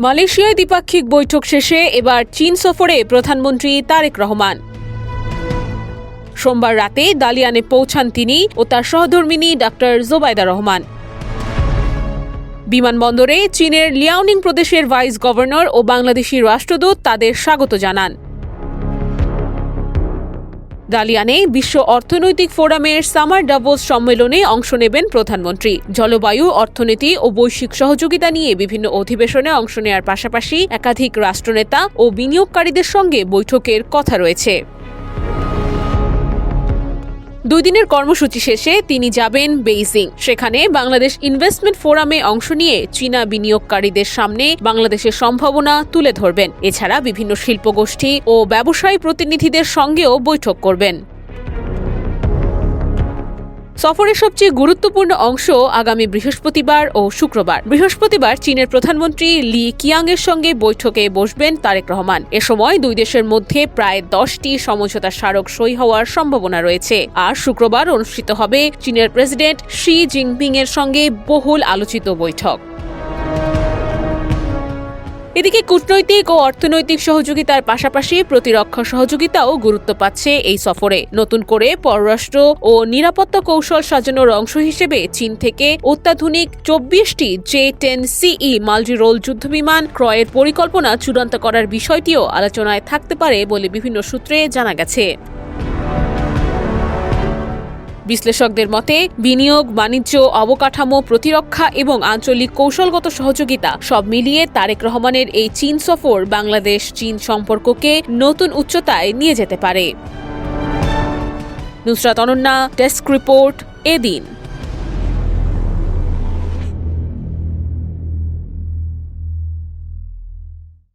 মালয়েশিয়ায় দ্বিপাক্ষিক বৈঠক শেষে এবার চীন সফরে প্রধানমন্ত্রী তারেক রহমান। সোমবার রাতে দালিয়ানে পৌঁছান তিনি ও তার সহধর্মিণী ডক্টর জোবাইদা রহমান। বিমানবন্দরে চীনের লিয়াওনিং প্রদেশের ভাইস গভর্নর ও বাংলাদেশি রাষ্ট্রদূত তাদের স্বাগত জানান। দালিয়ানে বিশ্ব অর্থনৈতিক ফোরামের সামার ডাভোস সম্মেলনে অংশ নেবেন প্রধানমন্ত্রী। জলবায়ু, অর্থনীতি ও বৈশ্বিক সহযোগিতা নিয়ে বিভিন্ন অধিবেশনে অংশ নেওয়ার পাশাপাশি একাধিক রাষ্ট্রনেতা ও বিনিয়োগকারীদের সঙ্গে বৈঠকের কথা রয়েছে। 2 দিনের কর্মসূচি শেষে তিনি যাবেন বেইজিং। সেখানে বাংলাদেশ ইনভেস্টমেন্ট ফোরামে অংশ নিয়ে চীনা বিনিয়োগকারীদের সামনে বাংলাদেশের সম্ভাবনা তুলে ধরবেন। এছাড়া বিভিন্ন শিল্পগোষ্ঠী ও ব্যবসায়ী প্রতিনিধিদের সঙ্গেও বৈঠক করবেন। সফরের সবচেয়ে গুরুত্বপূর্ণ অংশ আগামী বৃহস্পতিবার ও শুক্রবার। বৃহস্পতিবার চীনের প্রধানমন্ত্রী লি কিয়াংয়ের সঙ্গে বৈঠকে বসবেন তারেক রহমান। এ সময় 2 দেশের মধ্যে প্রায় 10টি সমঝোতা স্মারক সই হওয়ার সম্ভাবনা রয়েছে। আর শুক্রবার অনুষ্ঠিত হবে চীনের প্রেসিডেন্ট শি জিনপিং এর সঙ্গে বহুল আলোচিত বৈঠক। এদিকে কূটনৈতিক ও অর্থনৈতিক সহযোগিতার পাশাপাশি প্রতিরক্ষা সহযোগিতাও গুরুত্ব পাচ্ছে এই সফরে। নতুন করে পররাষ্ট্র ও নিরাপত্তা কৌশল সাজানোর অংশ হিসেবে চীন থেকে অত্যাধুনিক 24টি J-10CE মাল্টি-রোল যুদ্ধবিমান ক্রয়ের পরিকল্পনা চূড়ান্ত করার বিষয়টিও আলোচনায় থাকতে পারে বলে বিভিন্ন সূত্রে জানা গেছে। বিশ্লেষকদের মতে বিনিয়োগ, বাণিজ্য, অবকাঠামো, প্রতিরক্ষা এবং আঞ্চলিক কৌশলগত সহযোগিতা সব মিলিয়ে তারেক রহমানের এই চীন সফর বাংলাদেশ-চীন সম্পর্ককে নতুন উচ্চতায় নিয়ে যেতে পারে। নুসরাত অনন্যা, ডেস্ক রিপোর্ট, এদিন।